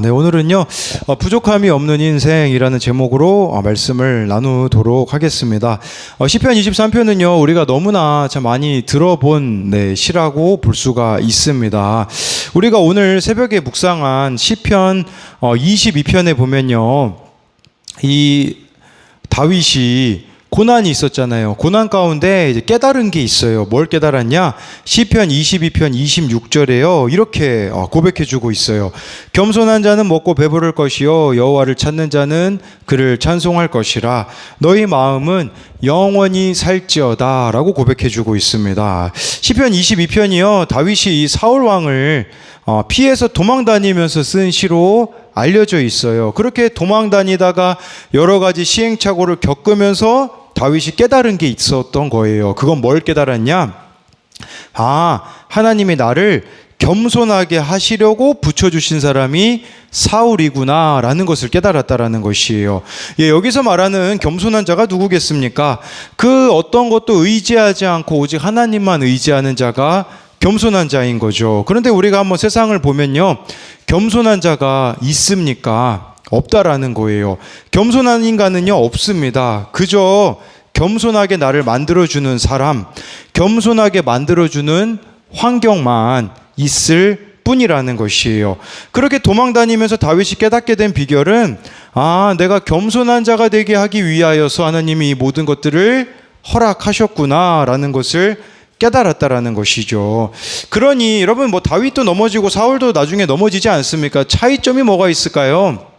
네, 오늘은요, 부족함이 없는 인생이라는 제목으로 말씀을 나누도록 하겠습니다. 시편 23편은요, 우리가 너무나 참 많이 들어본 시라고 볼 수가 있습니다. 우리가 오늘 새벽에 묵상한 시편 22편에 보면요, 이 다윗이 고난이 있었잖아요. 고난 가운데 이제 깨달은 게 있어요. 뭘 깨달았냐? 시편 22편 26절에요. 이렇게 고백해 주고 있어요. 겸손한 자는 먹고 배부를 것이요 여호와를 찾는 자는 그를 찬송할 것이라. 너희 마음은 영원히 살지어다 라고 고백해 주고 있습니다. 시편 22편이요. 다윗이 이 사울 왕을 피해서 도망 다니면서 쓴 시로 알려져 있어요. 그렇게 도망 다니다가 여러 가지 시행착오를 겪으면서 다윗이 깨달은 게 있었던 거예요. 그건 뭘 깨달았냐? 하나님이 나를 겸손하게 하시려고 붙여주신 사람이 사울이구나 라는 것을 깨달았다라는 것이에요. 여기서 말하는 겸손한 자가 누구겠습니까? 그 어떤 것도 의지하지 않고 오직 하나님만 의지하는 자가 겸손한 자인 거죠. 그런데 우리가 한번 세상을 보면요, 겸손한 자가 있습니까? 없다라는 거예요. 겸손한 인간은요, 없습니다. 그저 겸손하게 나를 만들어주는 사람, 겸손하게 만들어주는 환경만 있을 뿐이라는 것이에요. 그렇게 도망다니면서 다윗이 깨닫게 된 비결은 내가 겸손한 자가 되게 하기 위하여서 하나님이 이 모든 것들을 허락하셨구나라는 것을 깨달았다라는 것이죠. 그러니 여러분, 다윗도 넘어지고 사울도 나중에 넘어지지 않습니까? 차이점이 뭐가 있을까요?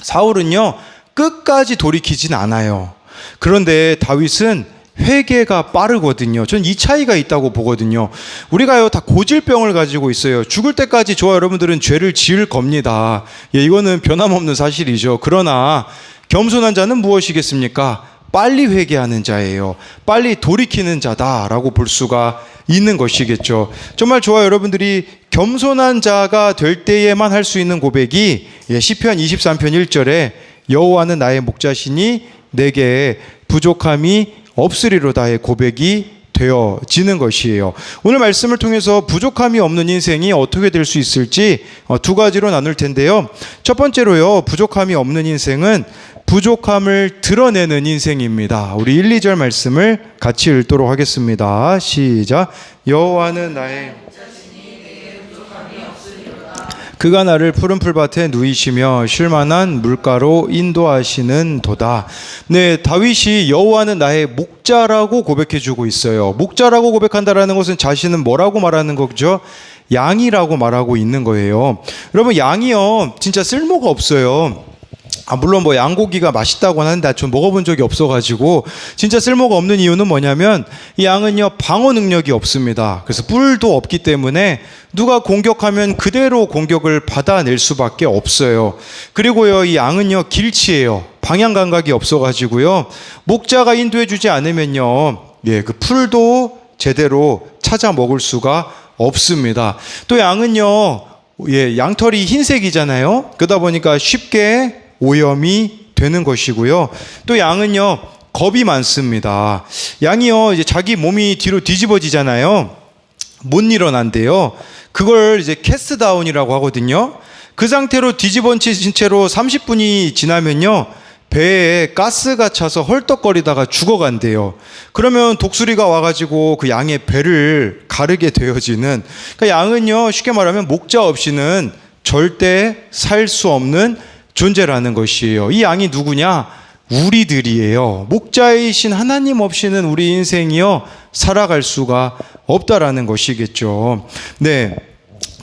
사울은요, 끝까지 돌이키진 않아요. 그런데 다윗은 회개가 빠르거든요. 전 이 차이가 있다고 보거든요. 우리가요, 다 고질병을 가지고 있어요. 죽을 때까지 저와 여러분들은 죄를 지을 겁니다. 이거는 변함없는 사실이죠. 그러나 겸손한 자는 무엇이겠습니까? 빨리 회개하는 자예요. 빨리 돌이키는 자다라고 볼 수가 있는 것이겠죠. 정말 저와 여러분들이 겸손한 자가 될 때에만 할 수 있는 고백이 시편 23편 1절에 여호와는 나의 목자시니 내게 부족함이 없으리로다의 고백이 되어지는 것이에요. 오늘 말씀을 통해서 부족함이 없는 인생이 어떻게 될 수 있을지 두 가지로 나눌 텐데요. 첫 번째로요, 부족함이 없는 인생은 부족함을 드러내는 인생입니다. 우리 1, 2절 말씀을 같이 읽도록 하겠습니다. 시작. 여호와는 나의 그가 나를 푸른 풀밭에 누이시며 쉴만한 물가로 인도하시는 도다. 네, 다윗이 여호와는 나의 목자라고 고백해주고 있어요. 목자라고 고백한다라는 것은 자신은 뭐라고 말하는 거죠? 양이라고 말하고 있는 거예요. 여러분, 양이요, 진짜 쓸모가 없어요. 물론 양고기가 맛있다고 하는데 전 먹어본 적이 없어가지고 진짜 쓸모가 없는 이유는 뭐냐면 이 양은요, 방어 능력이 없습니다. 그래서 뿔도 없기 때문에 누가 공격하면 그대로 공격을 받아낼 수밖에 없어요. 그리고요, 이 양은요, 길치예요. 방향 감각이 없어가지고요, 목자가 인도해주지 않으면요, 그 풀도 제대로 찾아 먹을 수가 없습니다. 또 양은요, 양털이 흰색이잖아요. 그러다 보니까 쉽게 오염이 되는 것이고요. 또 양은요, 겁이 많습니다. 양이요, 이제 자기 몸이 뒤로 뒤집어지잖아요. 못 일어난대요. 그걸 이제 캐스다운이라고 하거든요. 그 상태로 뒤집어진 채로 30분이 지나면요, 배에 가스가 차서 헐떡거리다가 죽어간대요. 그러면 독수리가 와가지고 그 양의 배를 가르게 되어지는, 그러니까 양은요, 쉽게 말하면 목자 없이는 절대 살 수 없는 존재라는 것이에요. 이 양이 누구냐? 우리들이에요. 목자이신 하나님 없이는 우리 인생이요, 살아갈 수가 없다라는 것이겠죠. 네,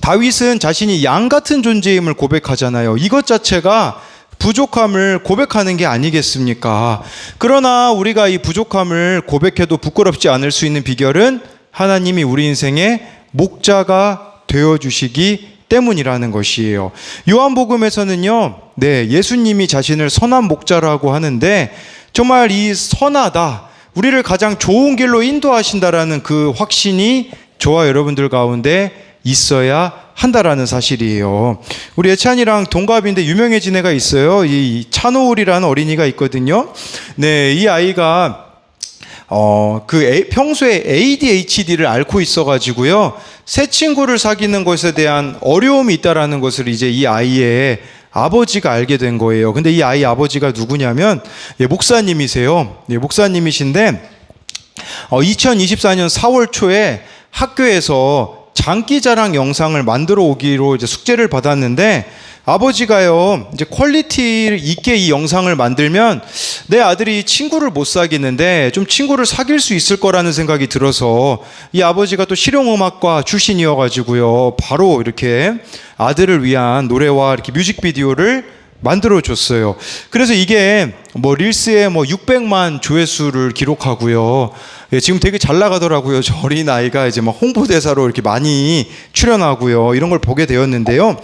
다윗은 자신이 양 같은 존재임을 고백하잖아요. 이것 자체가 부족함을 고백하는 게 아니겠습니까? 그러나 우리가 이 부족함을 고백해도 부끄럽지 않을 수 있는 비결은 하나님이 우리 인생의 목자가 되어주시기 때문이라는 것이에요. 요한복음에서는요, 예수님이 자신을 선한 목자라고 하는데 정말 이 선하다, 우리를 가장 좋은 길로 인도하신다라는 그 확신이 저와 여러분들 가운데 있어야 한다라는 사실이에요. 우리 예찬이랑 동갑인데 유명해진 애가 있어요. 이 찬호울이라는 어린이가 있거든요. 이 아이가 평소에 ADHD를 앓고 있어가지고요. 새 친구를 사귀는 것에 대한 어려움이 있다라는 것을 이제 이 아이의 아버지가 알게 된 거예요. 근데 이 아이 아버지가 누구냐면 목사님이세요. 목사님이신데 2024년 4월 초에 학교에서 장기자랑 영상을 만들어 오기로 이제 숙제를 받았는데 아버지가요, 이제 퀄리티 있게 이 영상을 만들면 내 아들이 친구를 못 사귀는데 좀 친구를 사귈 수 있을 거라는 생각이 들어서 이 아버지가 또 실용음악과 출신이어가지고요, 바로 이렇게 아들을 위한 노래와 이렇게 뮤직비디오를 만들어 줬어요. 그래서 이게 릴스에 600만 조회수를 기록하고요. 지금 되게 잘 나가더라고요. 저 어린 아이가 이제 홍보대사로 이렇게 많이 출연하고요. 이런 걸 보게 되었는데요.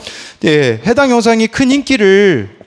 해당 영상이 큰 인기를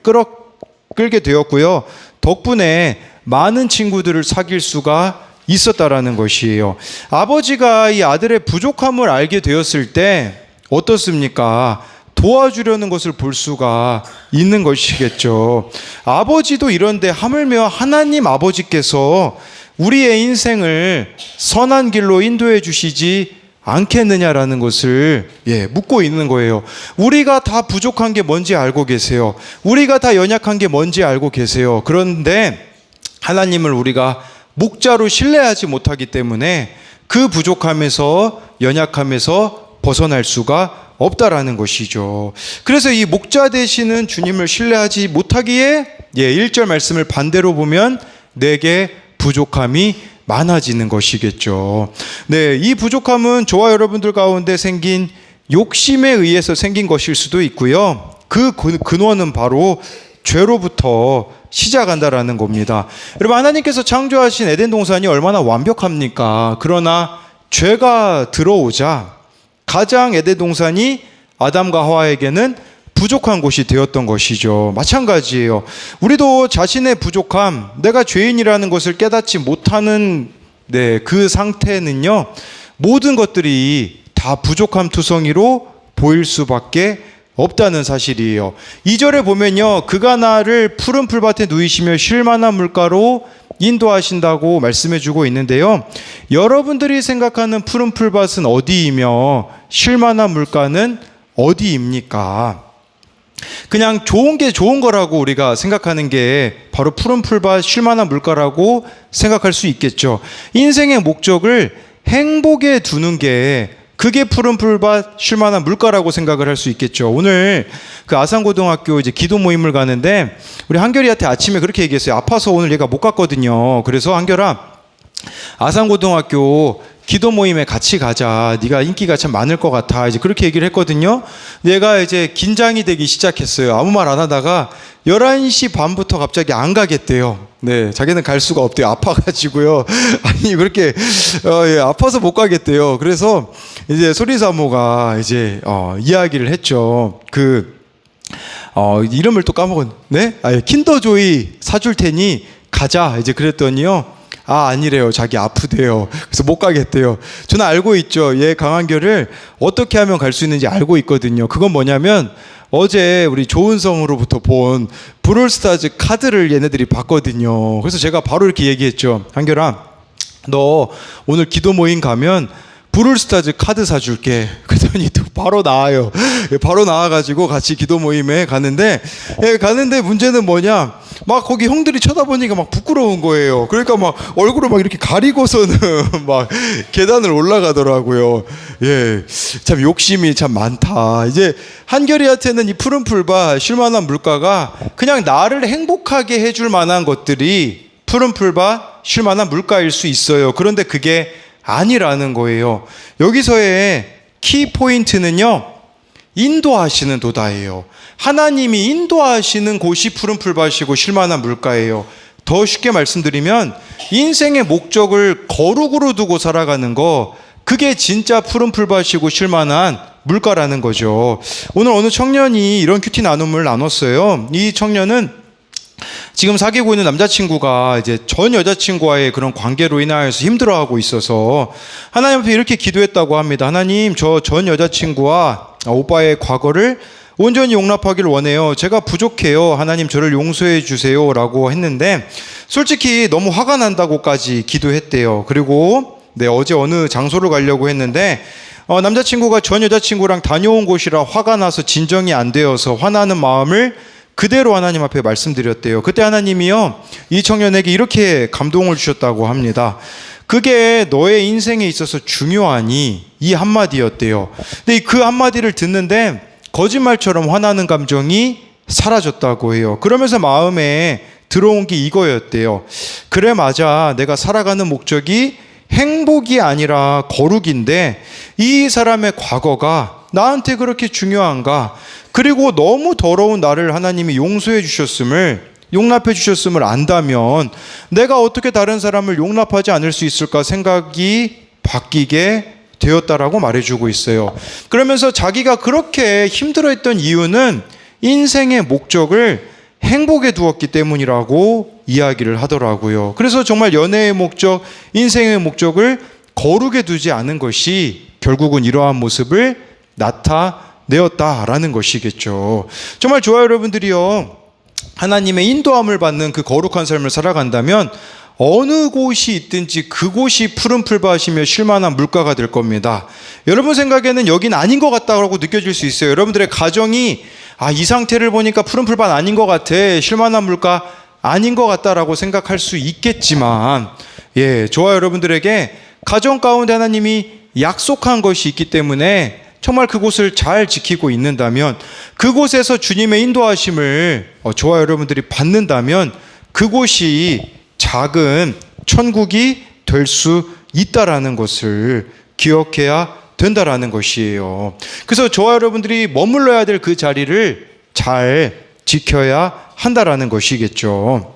끌게 되었고요. 덕분에 많은 친구들을 사귈 수가 있었다라는 것이에요. 아버지가 이 아들의 부족함을 알게 되었을 때 어떻습니까? 도와주려는 것을 볼 수가 있는 것이겠죠. 아버지도 이런데 하물며 하나님 아버지께서 우리의 인생을 선한 길로 인도해 주시지 않겠느냐라는 것을 묻고 있는 거예요. 우리가 다 부족한 게 뭔지 알고 계세요. 우리가 다 연약한 게 뭔지 알고 계세요. 그런데 하나님을 우리가 목자로 신뢰하지 못하기 때문에 그 부족함에서 연약함에서 벗어날 수가 없다라는 것이죠. 그래서 이 목자 되시는 주님을 신뢰하지 못하기에 1절 말씀을 반대로 보면 내게 부족함이 많아지는 것이겠죠. 이 부족함은 저와 여러분들 가운데 생긴 욕심에 의해서 생긴 것일 수도 있고요. 그 근원은 바로 죄로부터 시작한다라는 겁니다. 여러분, 하나님께서 창조하신 에덴 동산이 얼마나 완벽합니까? 그러나 죄가 들어오자 가장 에덴 동산이 아담과 하와에게는 부족한 곳이 되었던 것이죠. 마찬가지예요. 우리도 자신의 부족함, 내가 죄인이라는 것을 깨닫지 못하는 그 상태는요, 모든 것들이 다 부족함 투성이로 보일 수밖에 없다는 사실이에요. 2절에 보면요, 그가 나를 푸른 풀밭에 누이시며 쉴만한 물가로 인도하신다고 말씀해 주고 있는데요. 여러분들이 생각하는 푸른 풀밭은 어디이며 쉴만한 물가는 어디입니까? 그냥 좋은 게 좋은 거라고 우리가 생각하는 게 바로 푸른 풀밭 쉴만한 물가라고 생각할 수 있겠죠. 인생의 목적을 행복에 두는 게 그게 푸른 풀밭 쉴만한 물가라고 생각을 할 수 있겠죠. 오늘 그 아산고등학교 이제 기도 모임을 가는데 우리 한결이한테 아침에 그렇게 얘기했어요. 아파서 오늘 얘가 못 갔거든요. 그래서 한결아, 아산고등학교 기도 모임에 같이 가자. 네가 인기가 참 많을 것 같아. 이제 그렇게 얘기를 했거든요. 얘가 이제 긴장이 되기 시작했어요. 아무 말 안 하다가 11시 반부터 갑자기 안 가겠대요. 자기는 갈 수가 없대요. 아파가지고요. 아니, 그렇게, 아파서 못 가겠대요. 그래서 이제 소리사모가 이제, 이야기를 했죠. 이름을 또 까먹었네? 킨더조이 사줄 테니 가자. 이제 그랬더니요. 아니래요. 자기 아프대요. 그래서 못 가겠대요. 저는 알고 있죠. 얘 강한결을 어떻게 하면 갈 수 있는지 알고 있거든요. 그건 뭐냐면 어제 우리 조은성으로부터 본 브롤스타즈 카드를 얘네들이 봤거든요. 그래서 제가 바로 이렇게 얘기했죠. 한결아, 너 오늘 기도 모임 가면 브롤스타즈 카드 사줄게. 그랬더니 또 바로 나와요. 바로 나와가지고 같이 기도 모임에 가는데 문제는 뭐냐, 막 거기 형들이 쳐다보니까 막 부끄러운 거예요. 그러니까 막 얼굴을 막 이렇게 가리고서는 막 계단을 올라가더라고요. 참 욕심이 참 많다. 이제 한결이한테는 이 푸른 풀밭 쉴만한 물가가 그냥 나를 행복하게 해줄 만한 것들이 푸른 풀밭 쉴만한 물가일 수 있어요. 그런데 그게 아니라는 거예요. 여기서의 키 포인트는요, 인도하시는 도다예요. 하나님이 인도하시는 곳이 푸른 풀밭이고 쉴만한 물가예요. 더 쉽게 말씀드리면 인생의 목적을 거룩으로 두고 살아가는 거, 그게 진짜 푸른 풀밭이고 쉴만한 물가라는 거죠. 오늘 어느 청년이 이런 큐티 나눔을 나눴어요. 이 청년은 지금 사귀고 있는 남자친구가 이제 전 여자친구와의 그런 관계로 인하여서 힘들어하고 있어서 하나님 앞에 이렇게 기도했다고 합니다. 하나님, 저 전 여자친구와 오빠의 과거를 온전히 용납하길 원해요. 제가 부족해요. 하나님 저를 용서해 주세요. 라고 했는데 솔직히 너무 화가 난다고까지 기도했대요. 그리고 어제 어느 장소를 가려고 했는데 남자친구가 전 여자친구랑 다녀온 곳이라 화가 나서 진정이 안 되어서 화나는 마음을 그대로 하나님 앞에 말씀드렸대요. 그때 하나님이요, 이 청년에게 이렇게 감동을 주셨다고 합니다. 그게 너의 인생에 있어서 중요하니, 이 한마디였대요. 근데 그 한마디를 듣는데 거짓말처럼 화나는 감정이 사라졌다고 해요. 그러면서 마음에 들어온 게 이거였대요. 그래, 맞아. 내가 살아가는 목적이 행복이 아니라 거룩인데 이 사람의 과거가 나한테 그렇게 중요한가? 그리고 너무 더러운 나를 하나님이 용서해 주셨음을, 용납해 주셨음을 안다면 내가 어떻게 다른 사람을 용납하지 않을 수 있을까 생각이 바뀌게 되었다라고 말해주고 있어요. 그러면서 자기가 그렇게 힘들어했던 이유는 인생의 목적을 행복에 두었기 때문이라고 이야기를 하더라고요. 그래서 정말 연애의 목적, 인생의 목적을 거룩에 두지 않은 것이 결국은 이러한 모습을 나타내었다라는 것이겠죠. 정말 좋아요, 여러분들이요. 하나님의 인도함을 받는 그 거룩한 삶을 살아간다면 어느 곳이 있든지 그곳이 푸른 풀밭이며 쉴만한 물가가 될 겁니다. 여러분 생각에는 여긴 아닌 것 같다고 느껴질 수 있어요. 여러분들의 가정이 이 상태를 보니까 푸른 풀밭 아닌 것 같아, 쉴만한 물가 아닌 것 같다라고 생각할 수 있겠지만, 저와 여러분들에게 가정 가운데 하나님이 약속한 것이 있기 때문에 정말 그곳을 잘 지키고 있는다면, 그곳에서 주님의 인도하심을 저와 여러분들이 받는다면 그곳이 작은 천국이 될 수 있다라는 것을 기억해야 된다라는 것이에요. 그래서 저와 여러분들이 머물러야 될 그 자리를 잘 지켜야 한다라는 것이겠죠.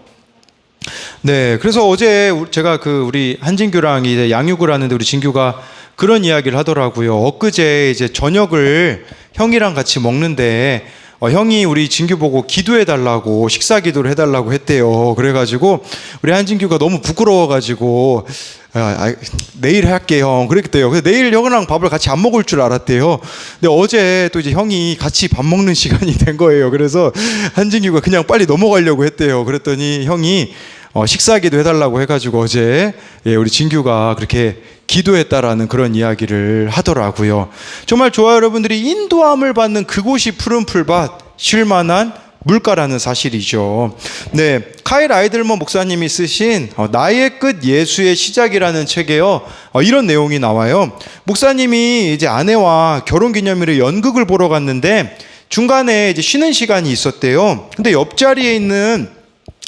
그래서 어제 제가 우리 한진규랑 이제 양육을 하는데 우리 진규가 그런 이야기를 하더라고요. 엊그제 이제 저녁을 형이랑 같이 먹는데 형이 우리 진규 보고 기도해달라고, 식사 기도를 해달라고 했대요. 그래가지고 우리 한진규가 너무 부끄러워가지고 내일 할게 형 그랬대요. 그래서 내일 형이랑 밥을 같이 안 먹을 줄 알았대요. 근데 어제 또 이제 형이 같이 밥 먹는 시간이 된 거예요. 그래서 한진규가 그냥 빨리 넘어가려고 했대요. 그랬더니 형이 식사기도 해달라고 해가지고 어제 우리 진규가 그렇게 기도했다라는 그런 이야기를 하더라고요. 정말 좋아요, 여러분들이 인도함을 받는 그곳이 푸른 풀밭, 쉴만한 물가라는 사실이죠. 카일 아이들먼 목사님이 쓰신 나의 끝 예수의 시작이라는 책에요, 이런 내용이 나와요. 목사님이 이제 아내와 결혼기념일에 연극을 보러 갔는데 중간에 이제 쉬는 시간이 있었대요. 근데 옆자리에 있는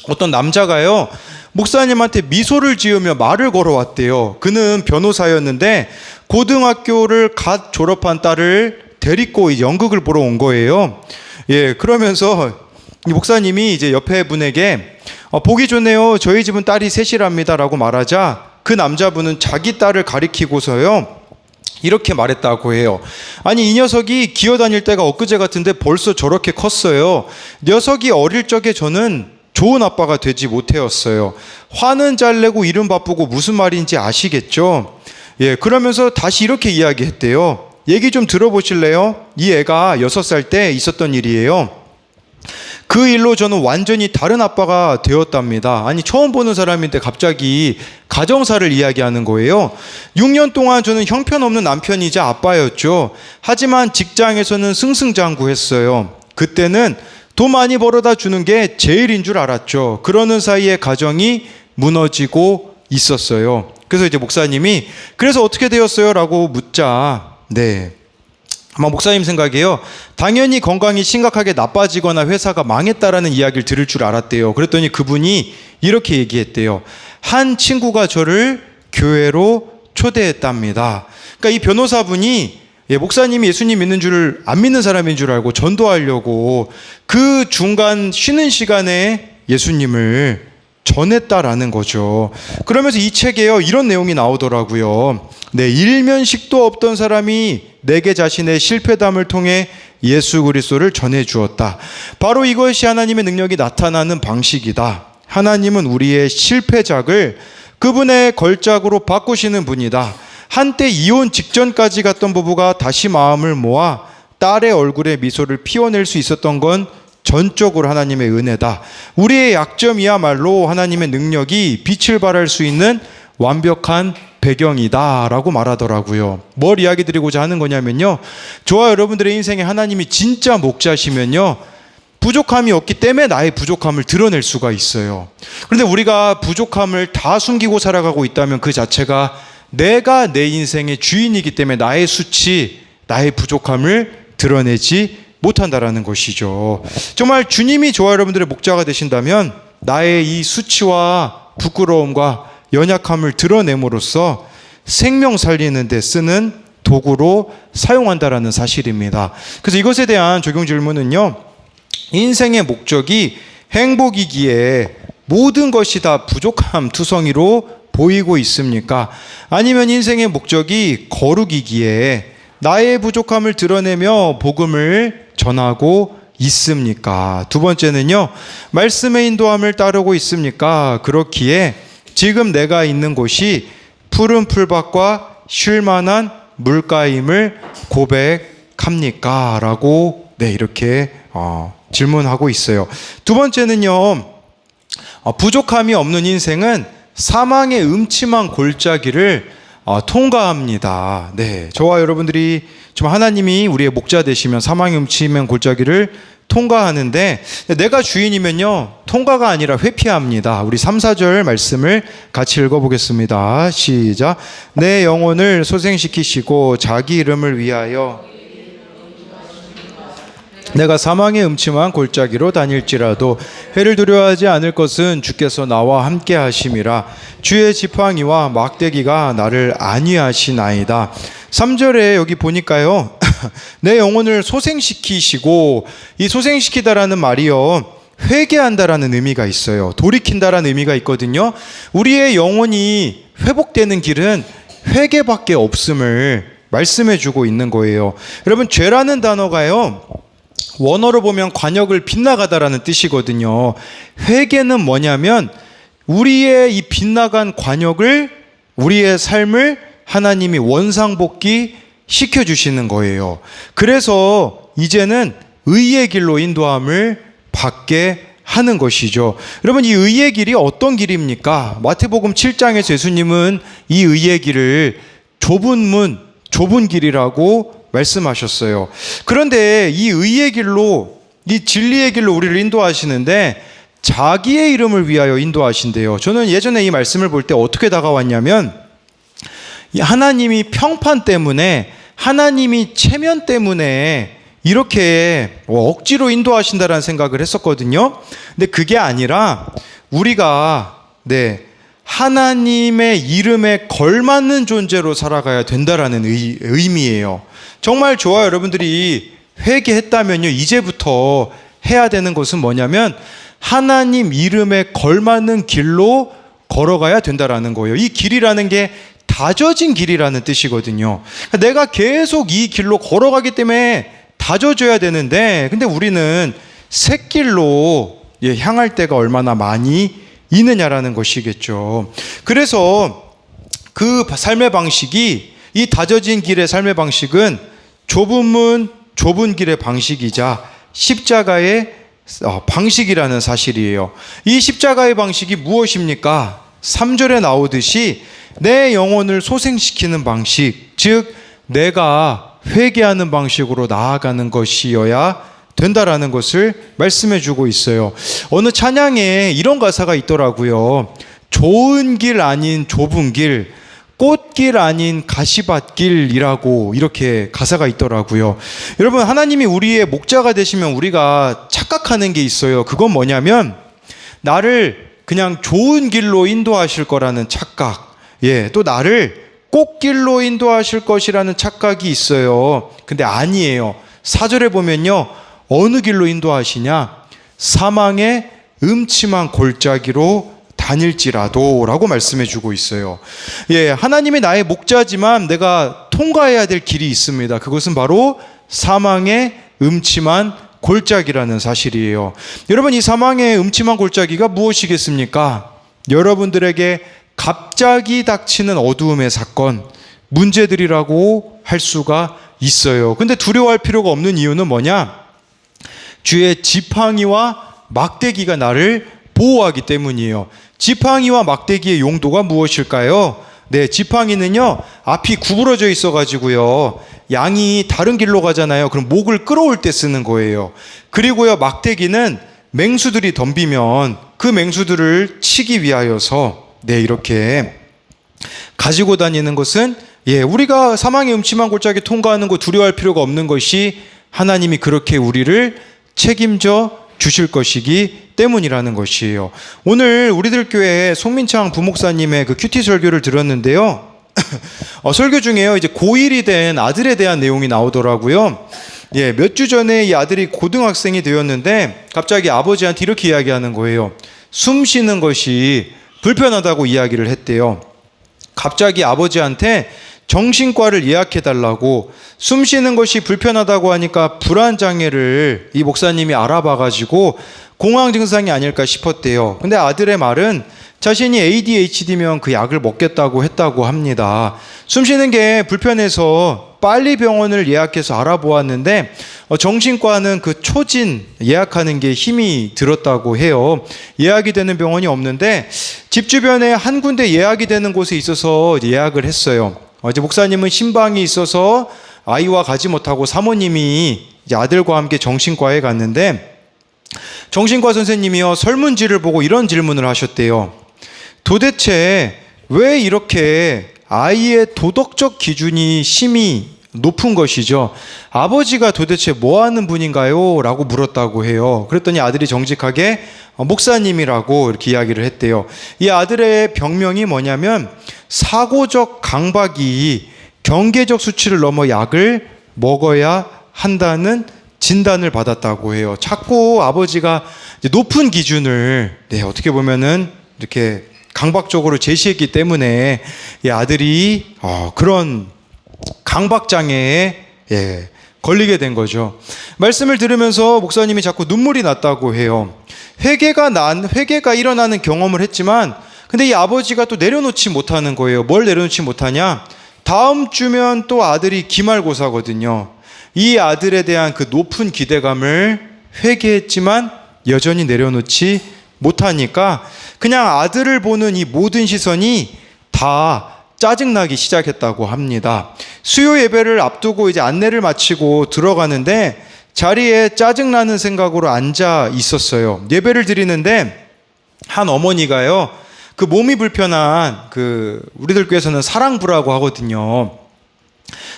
어떤 남자가요, 목사님한테 미소를 지으며 말을 걸어왔대요. 그는 변호사였는데 고등학교를 갓 졸업한 딸을 데리고 연극을 보러 온 거예요. 그러면서 목사님이 이제 옆에 분에게 보기 좋네요. 저희 집은 딸이 셋이랍니다 라고 말하자 그 남자분은 자기 딸을 가리키고서요 이렇게 말했다고 해요. 아니, 이 녀석이 기어다닐 때가 엊그제 같은데 벌써 저렇게 컸어요. 녀석이 어릴 적에 저는 좋은 아빠가 되지 못했어요. 화는 잘 내고 일은 바쁘고 무슨 말인지 아시겠죠? 그러면서 다시 이렇게 이야기했대요. 얘기 좀 들어보실래요? 이 애가 6살 때 있었던 일이에요. 그 일로 저는 완전히 다른 아빠가 되었답니다. 아니, 처음 보는 사람인데 갑자기 가정사를 이야기하는 거예요. 6년 동안 저는 형편없는 남편이자 아빠였죠. 하지만 직장에서는 승승장구했어요. 그때는 돈 많이 벌어다 주는 게 제일인 줄 알았죠. 그러는 사이에 가정이 무너지고 있었어요. 그래서 이제 목사님이 그래서 어떻게 되었어요? 라고 묻자 아마 목사님 생각에요, 당연히 건강이 심각하게 나빠지거나 회사가 망했다라는 이야기를 들을 줄 알았대요. 그랬더니 그분이 이렇게 얘기했대요. 한 친구가 저를 교회로 초대했답니다. 그러니까 이 변호사분이 목사님이 예수님 믿는 줄 안 믿는 사람인 줄 알고 전도하려고 그 중간 쉬는 시간에 예수님을 전했다라는 거죠. 그러면서 이 책에요 이런 내용이 나오더라고요. 일면식도 없던 사람이 내게 자신의 실패담을 통해 예수 그리스도를 전해주었다. 바로 이것이 하나님의 능력이 나타나는 방식이다. 하나님은 우리의 실패작을 그분의 걸작으로 바꾸시는 분이다. 한때 이혼 직전까지 갔던 부부가 다시 마음을 모아 딸의 얼굴에 미소를 피워낼 수 있었던 건 전적으로 하나님의 은혜다. 우리의 약점이야말로 하나님의 능력이 빛을 발할 수 있는 완벽한 배경이다 라고 말하더라고요. 뭘 이야기 드리고자 하는 거냐면요, 저와 여러분들의 인생에 하나님이 진짜 목자시면요, 부족함이 없기 때문에 나의 부족함을 드러낼 수가 있어요. 그런데 우리가 부족함을 다 숨기고 살아가고 있다면 그 자체가 내가 내 인생의 주인이기 때문에 나의 수치, 나의 부족함을 드러내지 못한다라는 것이죠. 정말 주님이 저와 여러분들의 목자가 되신다면 나의 이 수치와 부끄러움과 연약함을 드러냄으로써 생명 살리는 데 쓰는 도구로 사용한다라는 사실입니다. 그래서 이것에 대한 적용 질문은요, 인생의 목적이 행복이기에 모든 것이 다 부족함 투성이로 보이고 있습니까? 아니면 인생의 목적이 거룩이기에 나의 부족함을 드러내며 복음을 전하고 있습니까? 두 번째는요, 말씀의 인도함을 따르고 있습니까? 그렇기에 지금 내가 있는 곳이 푸른 풀밭과 쉴만한 물가임을 고백합니까? 라고 이렇게 질문하고 있어요. 두 번째는요, 부족함이 없는 인생은 사망의 음침한 골짜기를 통과합니다. 네, 저와 여러분들이 좀 하나님이 우리의 목자 되시면 사망의 음침한 골짜기를 통과하는데, 내가 주인이면요, 통과가 아니라 회피합니다. 우리 3, 4절 말씀을 같이 읽어보겠습니다. 시작. 내 영혼을 소생시키시고 자기 이름을 위하여 내가 사망의 음침한 골짜기로 다닐지라도 해를 두려워하지 않을 것은 주께서 나와 함께 하심이라. 주의 지팡이와 막대기가 나를 안위하시나이다. 3절에 여기 보니까요, 내 영혼을 소생시키시고, 이 소생시키다라는 말이요, 회개한다라는 의미가 있어요. 돌이킨다라는 의미가 있거든요. 우리의 영혼이 회복되는 길은 회개밖에 없음을 말씀해 주고 있는 거예요. 여러분, 죄라는 단어가요, 원어로 보면 관역을 빗나가다라는 뜻이거든요. 회개는 뭐냐면 우리의 이 빗나간 관역을, 우리의 삶을 하나님이 원상복귀 시켜주시는 거예요. 그래서 이제는 의의 길로 인도함을 받게 하는 것이죠. 여러분, 이 의의 길이 어떤 길입니까? 마태복음 7장에서 예수님은 이 의의 길을 좁은 문, 좁은 길이라고 말씀하셨어요. 그런데 이 의의 길로, 이 진리의 길로 우리를 인도하시는데 자기의 이름을 위하여 인도하신대요. 저는 예전에 이 말씀을 볼 때 어떻게 다가왔냐면, 하나님이 평판 때문에, 하나님이 체면 때문에 이렇게 억지로 인도하신다라는 생각을 했었거든요. 근데 그게 아니라 우리가 하나님의 이름에 걸맞는 존재로 살아가야 된다라는 의미예요. 정말 저와 여러분들이 회개했다면요, 이제부터 해야 되는 것은 뭐냐면 하나님 이름에 걸맞는 길로 걸어가야 된다라는 거예요. 이 길이라는 게 다져진 길이라는 뜻이거든요. 내가 계속 이 길로 걸어가기 때문에 다져져야 되는데, 근데 우리는 새 길로 향할 때가 얼마나 많이 있느냐라는 것이겠죠. 그래서 그 삶의 방식이, 이 다져진 길의 삶의 방식은 좁은 문, 좁은 길의 방식이자 십자가의 방식이라는 사실이에요. 이 십자가의 방식이 무엇입니까? 3절에 나오듯이 내 영혼을 소생시키는 방식, 즉 내가 회개하는 방식으로 나아가는 것이어야 된다라는 것을 말씀해 주고 있어요. 어느 찬양에 이런 가사가 있더라고요. 좋은 길 아닌 좁은 길, 꽃길 아닌 가시밭길이라고 이렇게 가사가 있더라고요. 여러분, 하나님이 우리의 목자가 되시면 우리가 착각하는 게 있어요. 그건 뭐냐면 나를 그냥 좋은 길로 인도하실 거라는 착각, 또 나를 꽃길로 인도하실 것이라는 착각이 있어요. 근데 아니에요. 4절에 보면요, 어느 길로 인도하시냐? 사망의 음침한 골짜기로 다닐지라도 라고 말씀해 주고 있어요. 하나님이 나의 목자지만 내가 통과해야 될 길이 있습니다. 그것은 바로 사망의 음침한 골짜기라는 사실이에요. 여러분, 이 사망의 음침한 골짜기가 무엇이겠습니까? 여러분들에게 갑자기 닥치는 어두움의 사건, 문제들이라고 할 수가 있어요. 근데 두려워할 필요가 없는 이유는 뭐냐? 주의 지팡이와 막대기가 나를 보호하기 때문이에요. 지팡이와 막대기의 용도가 무엇일까요? 네, 지팡이는요, 앞이 구부러져 있어가지고요, 양이 다른 길로 가잖아요. 그럼 목을 끌어올 때 쓰는 거예요. 그리고요, 막대기는 맹수들이 덤비면 그 맹수들을 치기 위하여서, 네, 이렇게 가지고 다니는 것은, 우리가 사망의 음침한 골짜기 통과하는 거 두려워할 필요가 없는 것이 하나님이 그렇게 우리를 책임져 주실 것이기 때문이라는 것이에요. 오늘 우리들 교회 송민창 부목사님의 그 큐티 설교를 들었는데요. 설교 중에요, 이제 고1이 된 아들에 대한 내용이 나오더라고요. 몇 주 전에 이 아들이 고등학생이 되었는데 갑자기 아버지한테 이렇게 이야기하는 거예요. 숨 쉬는 것이 불편하다고 이야기를 했대요. 갑자기 아버지한테 정신과를 예약해달라고, 숨 쉬는 것이 불편하다고 하니까 불안장애를 이 목사님이 알아봐가지고 공황 증상이 아닐까 싶었대요. 근데 아들의 말은 자신이 ADHD면 그 약을 먹겠다고 했다고 합니다. 숨 쉬는 게 불편해서 빨리 병원을 예약해서 알아보았는데 정신과는 그 초진 예약하는 게 힘이 들었다고 해요. 예약이 되는 병원이 없는데 집 주변에 한 군데 예약이 되는 곳에 있어서 예약을 했어요. 이제 목사님은 신방이 있어서 아이와 가지 못하고 사모님이 이제 아들과 함께 정신과에 갔는데 정신과 선생님이요, 설문지를 보고 이런 질문을 하셨대요. 도대체 왜 이렇게 아이의 도덕적 기준이 심히 높은 것이죠? 아버지가 도대체 뭐 하는 분인가요? 라고 물었다고 해요. 그랬더니 아들이 정직하게 목사님이라고 이렇게 이야기를 했대요. 이 아들의 병명이 뭐냐면 사고적 강박이 경계적 수치를 넘어 약을 먹어야 한다는 진단을 받았다고 해요. 자꾸 아버지가 높은 기준을, 어떻게 보면은 이렇게 강박적으로 제시했기 때문에 이 아들이 그런 강박장애에 걸리게 된 거죠. 말씀을 들으면서 목사님이 자꾸 눈물이 났다고 해요. 회개가 일어나는 경험을 했지만 근데 이 아버지가 또 내려놓지 못하는 거예요. 뭘 내려놓지 못하냐? 다음 주면 또 아들이 기말고사거든요. 이 아들에 대한 그 높은 기대감을 회개했지만 여전히 내려놓지 못하니까 그냥 아들을 보는 이 모든 시선이 다 짜증나기 시작했다고 합니다. 수요 예배를 앞두고 이제 안내를 마치고 들어가는데 자리에 짜증나는 생각으로 앉아 있었어요. 예배를 드리는데 한 어머니가요, 그 몸이 불편한 우리들 교회에서는 사랑부라고 하거든요.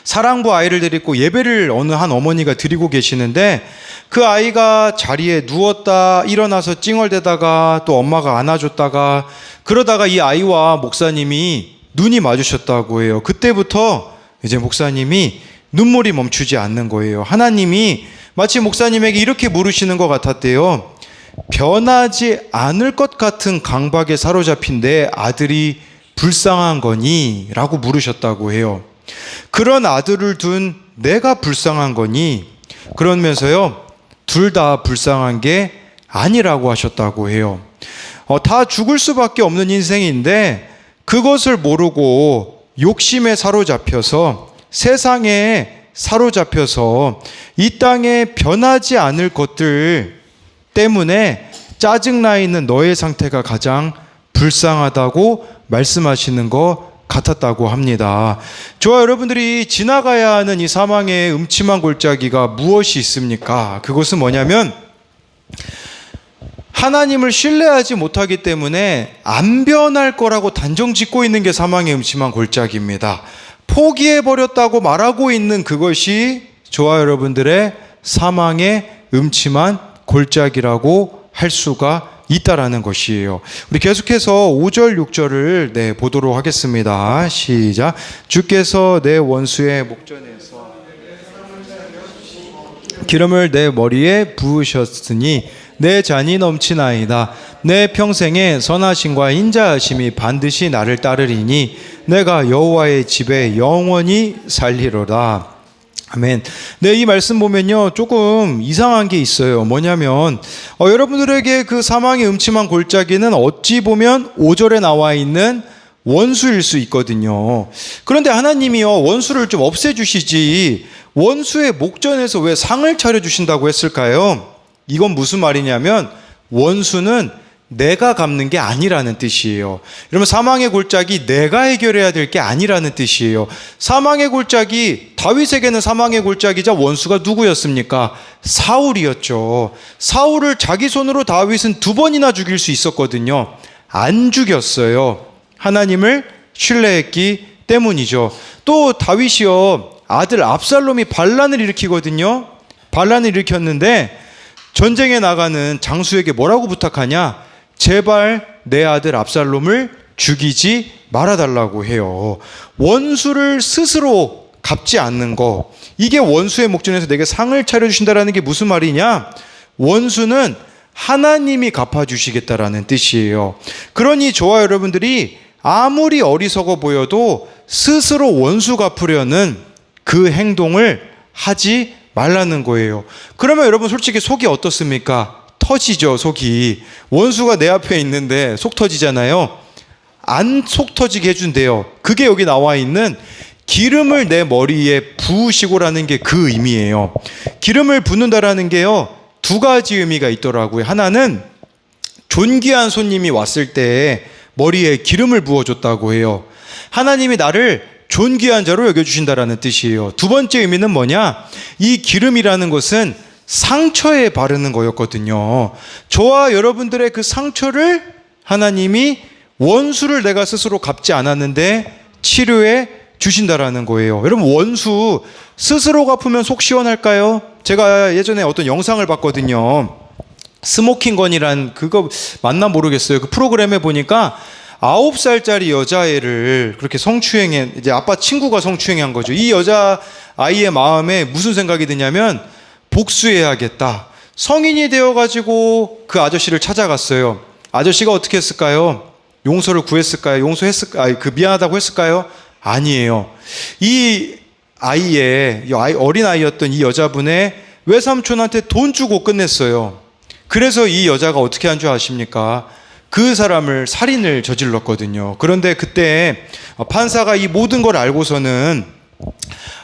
사랑부 아이를 데리고 예배를 어느 한 어머니가 드리고 계시는데 그 아이가 자리에 누웠다 일어나서 찡얼대다가 또 엄마가 안아줬다가 그러다가 이 아이와 목사님이 눈이 마주쳤다고 해요. 그때부터 이제 목사님이 눈물이 멈추지 않는 거예요. 하나님이 마치 목사님에게 이렇게 물으시는 것 같았대요. 변하지 않을 것 같은 강박에 사로잡힌 내 아들이 불쌍한 거니? 라고 물으셨다고 해요. 그런 아들을 둔 내가 불쌍한 거니? 그러면서요, 둘 다 불쌍한 게 아니라고 하셨다고 해요. 다 죽을 수밖에 없는 인생인데 그것을 모르고 욕심에 사로잡혀서 세상에 사로잡혀서 이 땅에 변하지 않을 것들 때문에 짜증나 있는 너의 상태가 가장 불쌍하다고 말씀하시는 것 같았다고 합니다. 저와 여러분들이 지나가야 하는 이 사망의 음침한 골짜기가 무엇이 있습니까? 그것은 뭐냐면 하나님을 신뢰하지 못하기 때문에 안 변할 거라고 단정 짓고 있는 게 사망의 음침한 골짜기입니다. 포기해버렸다고 말하고 있는 그것이 저와 여러분들의 사망의 음침한 골짜기라고 할 수가 있다라는 것이에요. 우리 계속해서 5절 6절을 보도록 하겠습니다. 시작. 주께서 내 원수의 목전에서 기름을 내 머리에 부으셨으니 내 잔이 넘치나이다. 내 평생에 선하심과 인자하심이 반드시 나를 따르리니 내가 여호와의 집에 영원히 살리로다. 아멘. 네, 이 말씀 보면요, 조금 이상한 게 있어요. 뭐냐면 여러분들에게 그 사망의 음침한 골짜기는 어찌 보면 5절에 나와 있는 원수일 수 있거든요. 그런데 하나님이요, 원수를 좀 없애주시지 원수의 목전에서 왜 상을 차려주신다고 했을까요? 이건 무슨 말이냐면 원수는 내가 갚는 게 아니라는 뜻이에요. 여러분, 사망의 골짜기 내가 해결해야 될 게 아니라는 뜻이에요. 사망의 골짜기, 다윗에게는 사망의 골짜기자 원수가 누구였습니까? 사울이었죠. 사울을 자기 손으로 다윗은 2번이나 죽일 수 있었거든요. 안 죽였어요. 하나님을 신뢰했기 때문이죠. 또 다윗이요, 아들 압살롬이 반란을 일으키거든요. 반란을 일으켰는데 전쟁에 나가는 장수에게 뭐라고 부탁하냐? 제발 내 아들 압살롬을 죽이지 말아달라고 해요. 원수를 스스로 갚지 않는 거, 이게 원수의 목전에서 내게 상을 차려주신다라는 게 무슨 말이냐? 원수는 하나님이 갚아주시겠다라는 뜻이에요. 그러니 저와 여러분들이 아무리 어리석어 보여도 스스로 원수 갚으려는 그 행동을 하지 말라는 거예요. 그러면 여러분, 솔직히 속이 어떻습니까? 터지죠, 속이. 원수가 내 앞에 있는데 속 터지잖아요. 안 속 터지게 해준대요. 그게 여기 나와 있는 기름을 내 머리에 부으시고라는 게 그 의미예요. 기름을 붓는다라는 게요, 2가지 의미가 있더라고요. 하나는 존귀한 손님이 왔을 때 머리에 기름을 부어줬다고 해요. 하나님이 나를 존귀한 자로 여겨주신다라는 뜻이에요. 2번째 의미는 뭐냐? 이 기름이라는 것은 상처에 바르는 거였거든요. 저와 여러분들의 그 상처를 하나님이 원수를 내가 스스로 갚지 않았는데 치료해 주신다라는 거예요. 여러분, 원수 스스로 갚으면 속 시원할까요? 제가 예전에 어떤 영상을 봤거든요. 스모킹건이란, 그거 맞나 모르겠어요. 그 프로그램에 보니까 9살짜리 여자애를 그렇게 성추행해, 이제 아빠 친구가 성추행한 거죠. 이 여자 아이의 마음에 무슨 생각이 드냐면 복수해야겠다. 성인이 되어가지고 그 아저씨를 찾아갔어요. 아저씨가 어떻게 했을까요? 용서를 구했을까요? 용서했을까요? 미안하다고 했을까요? 아니에요. 이 어린 아이였던 이 여자분의 외삼촌한테 돈 주고 끝냈어요. 그래서 이 여자가 어떻게 한 줄 아십니까? 그 사람을 살인을 저질렀거든요. 그런데 그때 판사가 이 모든 걸 알고서는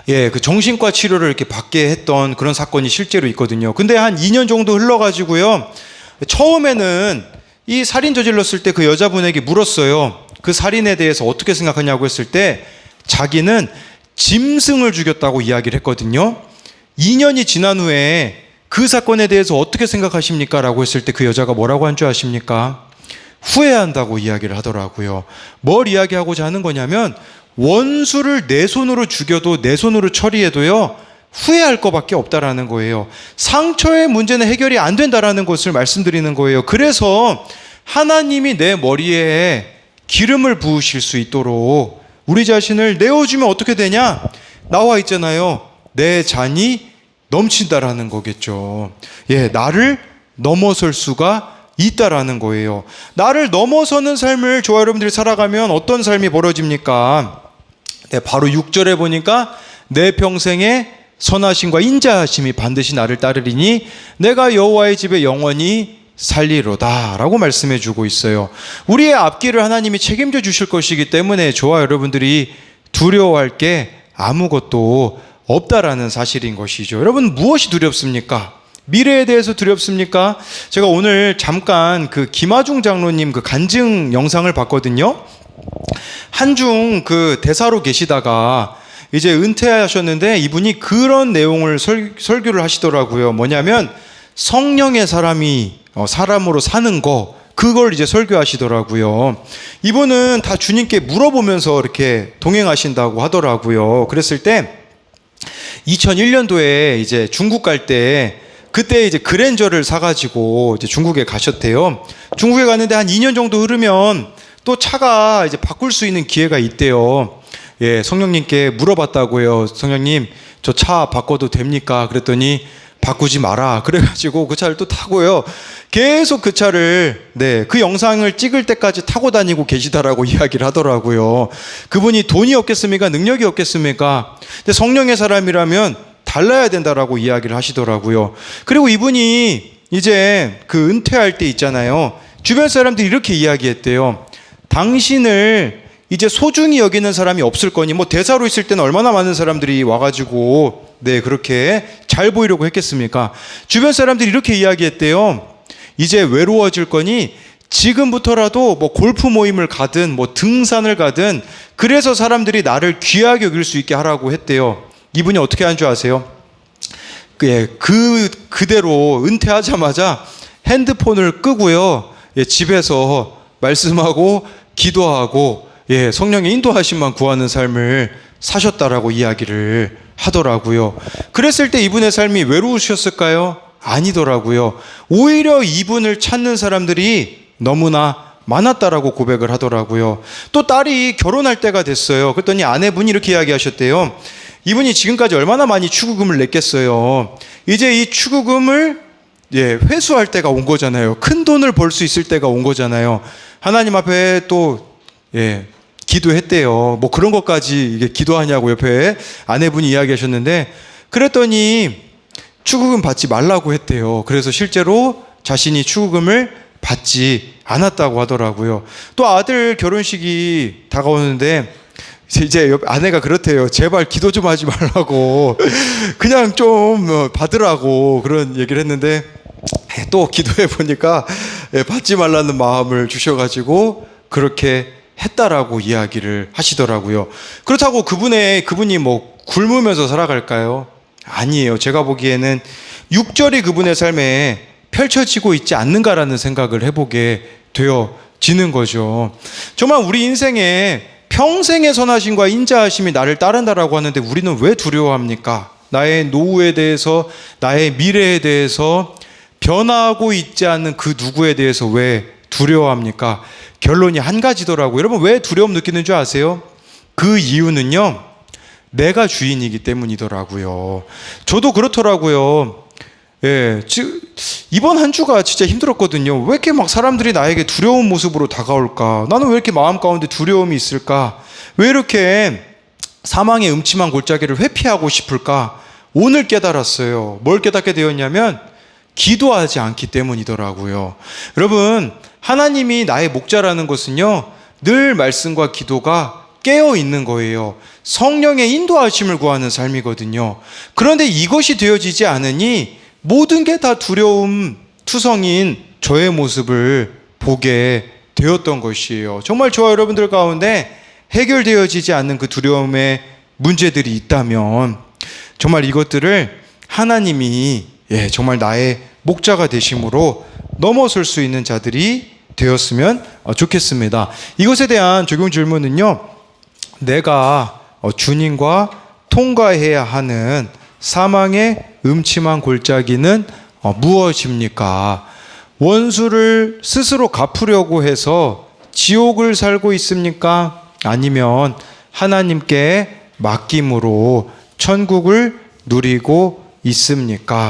그 정신과 치료를 이렇게 받게 했던 그런 사건이 실제로 있거든요. 근데 한 2년 정도 흘러가지고요, 처음에는 이 살인 저질렀을 때 그 여자분에게 물었어요. 그 살인에 대해서 어떻게 생각하냐고 했을 때 자기는 짐승을 죽였다고 이야기를 했거든요. 2년이 지난 후에 그 사건에 대해서 어떻게 생각하십니까? 라고 했을 때 그 여자가 뭐라고 한 줄 아십니까? 후회한다고 이야기를 하더라고요. 뭘 이야기하고자 하는 거냐면 원수를 내 손으로 죽여도 내 손으로 처리해도요, 후회할 것밖에 없다라는 거예요. 상처의 문제는 해결이 안 된다라는 것을 말씀드리는 거예요. 그래서 하나님이 내 머리에 기름을 부으실 수 있도록 우리 자신을 내어주면 어떻게 되냐? 나와 있잖아요. 내 잔이 넘친다라는 거겠죠. 나를 넘어설 수가 있다라는 거예요. 나를 넘어서는 삶을 저와 여러분들이 살아가면 어떤 삶이 벌어집니까? 바로 6절에 보니까 내 평생에 선하심과 인자하심이 반드시 나를 따르리니 내가 여호와의 집에 영원히 살리로다 라고 말씀해 주고 있어요. 우리의 앞길을 하나님이 책임져 주실 것이기 때문에 저와 여러분들이 두려워할 게 아무것도 없다라는 사실인 것이죠. 여러분, 무엇이 두렵습니까? 미래에 대해서 두렵습니까? 제가 오늘 잠깐 그 김하중 장로님 그 간증 영상을 봤거든요. 한중 그 대사로 계시다가 이제 은퇴하셨는데 이분이 그런 내용을 설교를 하시더라고요. 뭐냐면 성령의 사람으로 사는 거, 그걸 이제 설교하시더라고요. 이분은 다 주님께 물어보면서 이렇게 동행하신다고 하더라고요. 그랬을 때 2001년도에 이제 중국 갈 때 그때 이제 그랜저를 사가지고 이제 중국에 가셨대요. 중국에 갔는데 한 2년 정도 흐르면 또 차가 이제 바꿀 수 있는 기회가 있대요. 성령님께 물어봤다고요. 성령님, 저 차 바꿔도 됩니까? 그랬더니 바꾸지 마라. 그래가지고 그 차를 또 타고요. 계속 그 차를, 그 영상을 찍을 때까지 타고 다니고 계시다라고 이야기를 하더라고요. 그분이 돈이 없겠습니까? 능력이 없겠습니까? 근데 성령의 사람이라면 달라야 된다라고 이야기를 하시더라고요. 그리고 이분이 이제 그 은퇴할 때 있잖아요. 주변 사람들이 이렇게 이야기했대요. 당신을 이제 소중히 여기는 사람이 없을 거니, 뭐 대사로 있을 때는 얼마나 많은 사람들이 와가지고 그렇게 잘 보이려고 했겠습니까? 주변 사람들이 이렇게 이야기했대요. 이제 외로워질 거니 지금부터라도 뭐 골프 모임을 가든 뭐 등산을 가든 그래서 사람들이 나를 귀하게 여길 수 있게 하라고 했대요. 이분이 어떻게 한 줄 아세요? 그대로 은퇴하자마자 핸드폰을 끄고요. 집에서 말씀하고 기도하고 성령의 인도하심만 구하는 삶을 사셨다라고 이야기를 하더라고요. 그랬을 때 이분의 삶이 외로우셨을까요? 아니더라고요. 오히려 이분을 찾는 사람들이 너무나 많았다라고 고백을 하더라고요. 또 딸이 결혼할 때가 됐어요. 그랬더니 아내분이 이렇게 이야기하셨대요. 이분이 지금까지 얼마나 많이 축의금을 냈겠어요. 이제 이 축의금을 회수할 때가 온 거잖아요. 큰 돈을 벌 수 있을 때가 온 거잖아요. 하나님 앞에 또 기도했대요. 뭐 그런 것까지 이게 기도하냐고 옆에 아내분이 이야기하셨는데, 그랬더니 축의금 받지 말라고 했대요. 그래서 실제로 자신이 축의금을 받지 않았다고 하더라고요. 또 아들 결혼식이 다가오는데 이제 아내가 그렇대요. 제발 기도 좀 하지 말라고 그냥 좀 받으라고 그런 얘기를 했는데, 또 기도해 보니까 받지 말라는 마음을 주셔가지고 그렇게 했다라고 이야기를 하시더라고요. 그렇다고 그분이 뭐 굶으면서 살아갈까요? 아니에요. 제가 보기에는 6절이 그분의 삶에 펼쳐지고 있지 않는가라는 생각을 해보게 되어지는 거죠. 정말 우리 인생에 평생의 선하심과 인자하심이 나를 따른다라고 하는데 우리는 왜 두려워합니까? 나의 노후에 대해서, 나의 미래에 대해서, 변화하고 있지 않는 그 누구에 대해서 왜 두려워합니까? 결론이 한 가지더라고요. 여러분, 왜 두려움 느끼는 줄 아세요? 그 이유는요, 내가 주인이기 때문이더라고요. 저도 그렇더라고요. 이번 한 주가 진짜 힘들었거든요. 왜 이렇게 막 사람들이 나에게 두려운 모습으로 다가올까? 나는 왜 이렇게 마음 가운데 두려움이 있을까? 왜 이렇게 사망의 음침한 골짜기를 회피하고 싶을까? 오늘 깨달았어요. 뭘 깨닫게 되었냐면 기도하지 않기 때문이더라고요. 여러분, 하나님이 나의 목자라는 것은요, 늘 말씀과 기도가 깨어 있는 거예요. 성령의 인도하심을 구하는 삶이거든요. 그런데 이것이 되어지지 않으니 모든 게 다 두려움 투성인 저의 모습을 보게 되었던 것이에요. 정말 저와 여러분들 가운데 해결되어지지 않는 그 두려움의 문제들이 있다면 정말 이것들을 하나님이 정말 나의 목자가 되심으로 넘어설 수 있는 자들이 되었으면 좋겠습니다. 이것에 대한 적용 질문은요, 내가 주님과 통과해야 하는 사망의 음침한 골짜기는 무엇입니까? 원수를 스스로 갚으려고 해서 지옥을 살고 있습니까? 아니면 하나님께 맡김으로 천국을 누리고 있습니까?